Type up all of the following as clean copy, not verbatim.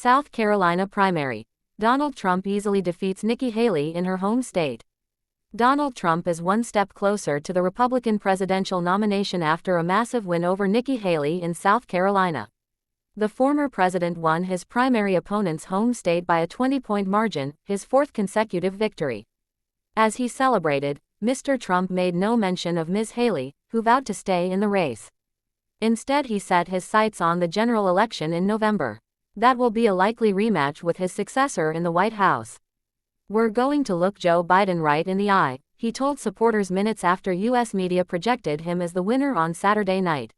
South Carolina primary. Donald Trump easily defeats Nikki Haley in her home state. Donald Trump is one step closer to the Republican presidential nomination after a massive win over Nikki Haley in South Carolina. The former president won his primary opponent's home state by a 20-point margin, his fourth consecutive victory. As he celebrated, Mr. Trump made no mention of Ms. Haley, who vowed to stay in the race. Instead, he set his sights on the general election in November. That will be a likely rematch with his successor in the White House. "We're going to look Joe Biden right in the eye," he told supporters minutes after U.S. media projected him as the winner on Saturday night.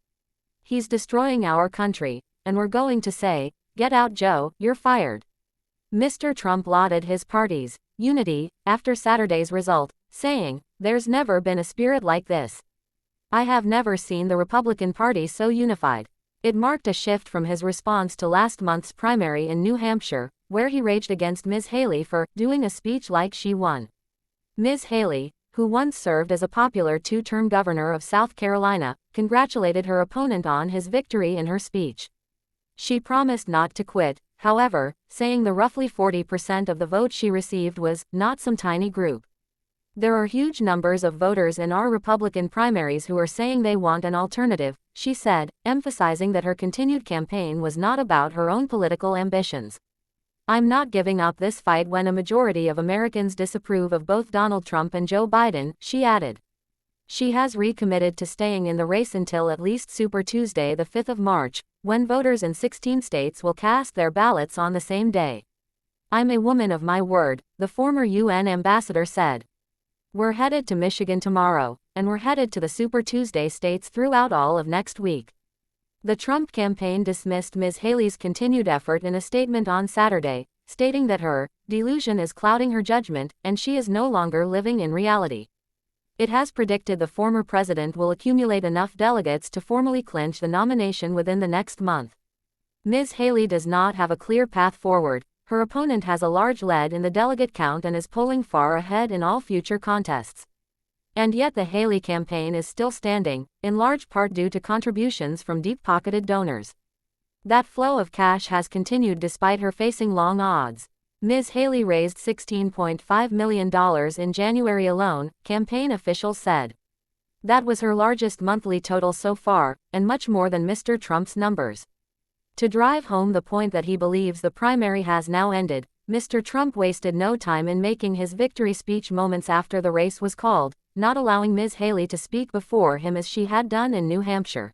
"He's destroying our country, and we're going to say, 'Get out, Joe, you're fired.'" Mr. Trump lauded his party's unity after Saturday's result, saying, "There's never been a spirit like this. I have never seen the Republican Party so unified." It marked a shift from his response to last month's primary in New Hampshire, where he raged against Ms. Haley for doing a speech like she won. Ms. Haley, who once served as a popular two-term governor of South Carolina, congratulated her opponent on his victory in her speech. She promised not to quit, however, saying the roughly 40% of the vote she received was not some tiny group. "There are huge numbers of voters in our Republican primaries who are saying they want an alternative," she said, emphasizing that her continued campaign was not about her own political ambitions. "I'm not giving up this fight when a majority of Americans disapprove of both Donald Trump and Joe Biden," she added. She has recommitted to staying in the race until at least Super Tuesday, the 5th of March, when voters in 16 states will cast their ballots on the same day. "I'm a woman of my word," the former UN ambassador said. "We're headed to Michigan tomorrow, and we're headed to the Super Tuesday states throughout all of next week." The Trump campaign dismissed Ms. Haley's continued effort in a statement on Saturday, stating that her delusion is clouding her judgment, and she is no longer living in reality. It has predicted the former president will accumulate enough delegates to formally clinch the nomination within the next month. Ms. Haley does not have a clear path forward. Her opponent has a large lead in the delegate count and is polling far ahead in all future contests. And yet the Haley campaign is still standing, in large part due to contributions from deep-pocketed donors. That flow of cash has continued despite her facing long odds. Ms. Haley raised $16.5 million in January alone, campaign officials said. That was her largest monthly total so far, and much more than Mr. Trump's numbers. To drive home the point that he believes the primary has now ended, Mr. Trump wasted no time in making his victory speech moments after the race was called, not allowing Ms. Haley to speak before him as she had done in New Hampshire.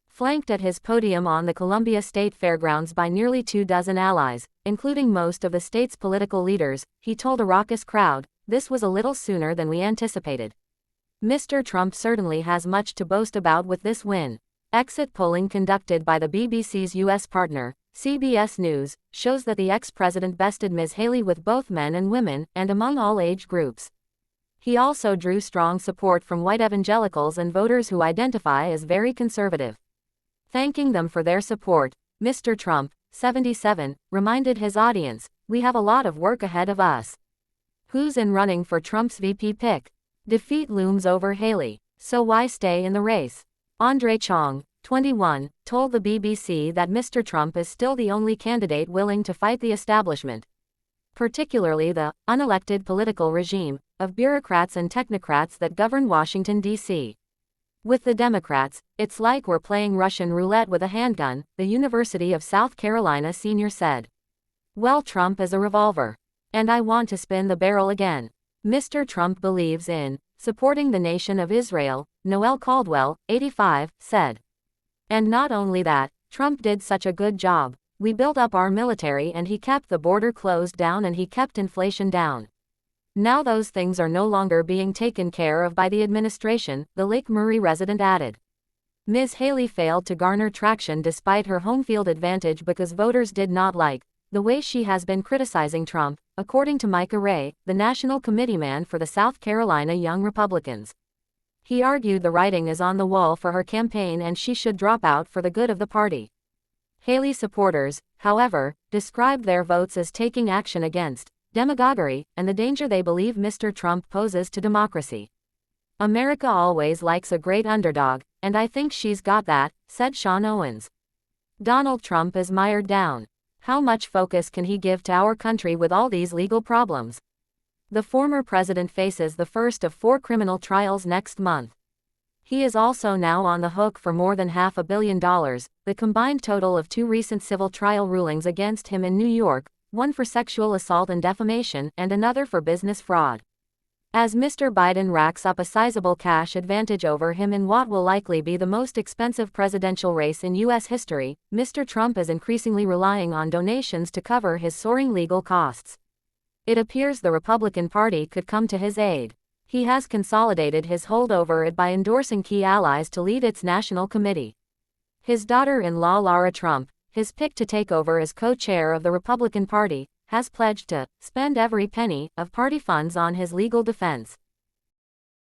Flanked at his podium on the Columbia State Fairgrounds by nearly 24 allies, including most of the state's political leaders, he told a raucous crowd, "This was a little sooner than we anticipated." Mr. Trump certainly has much to boast about with this win. Exit polling conducted by the BBC's U.S. partner, CBS News, shows that the ex-president bested Ms. Haley with both men and women, and among all age groups. He also drew strong support from white evangelicals and voters who identify as very conservative. Thanking them for their support, Mr. Trump, 77, reminded his audience, "We have a lot of work ahead of us." Who's in running for Trump's VP pick? Defeat looms over Haley, so why stay in the race? Andre Chong, 21, told the BBC that Mr. Trump is still the only candidate willing to fight the establishment, particularly the unelected political regime of bureaucrats and technocrats that govern Washington, D.C. "With the Democrats, it's like we're playing Russian roulette with a handgun," the University of South Carolina senior said. "Well, Trump is a revolver. And I want to spin the barrel again." Mr. Trump believes in supporting the nation of Israel, Noel Caldwell, 85, said. "And not only that, Trump did such a good job. We built up our military and he kept the border closed down and he kept inflation down. Now those things are no longer being taken care of by the administration," the Lake Murray resident added. Ms. Haley failed to garner traction despite her home field advantage because voters did not like the way she has been criticizing Trump, according to Micah Ray, the national committeeman for the South Carolina Young Republicans. He argued the writing is on the wall for her campaign and she should drop out for the good of the party. Haley supporters, however, described their votes as taking action against demagoguery and the danger they believe Mr. Trump poses to democracy. "America always likes a great underdog, and I think she's got that," said Sean Owens. Donald Trump is mired down. How much focus can he give to our country with all these legal problems? The former president faces the first of 4 criminal trials next month. He is also now on the hook for more than $500 million, the combined total of 2 recent civil trial rulings against him in New York, one for sexual assault and defamation, and another for business fraud. As Mr. Biden racks up a sizable cash advantage over him in what will likely be the most expensive presidential race in U.S. history, Mr. Trump is increasingly relying on donations to cover his soaring legal costs. It appears the Republican Party could come to his aid. He has consolidated his hold over it by endorsing key allies to lead its national committee. His daughter-in-law Lara Trump, his pick to take over as co-chair of the Republican Party, has pledged to spend every penny of party funds on his legal defense.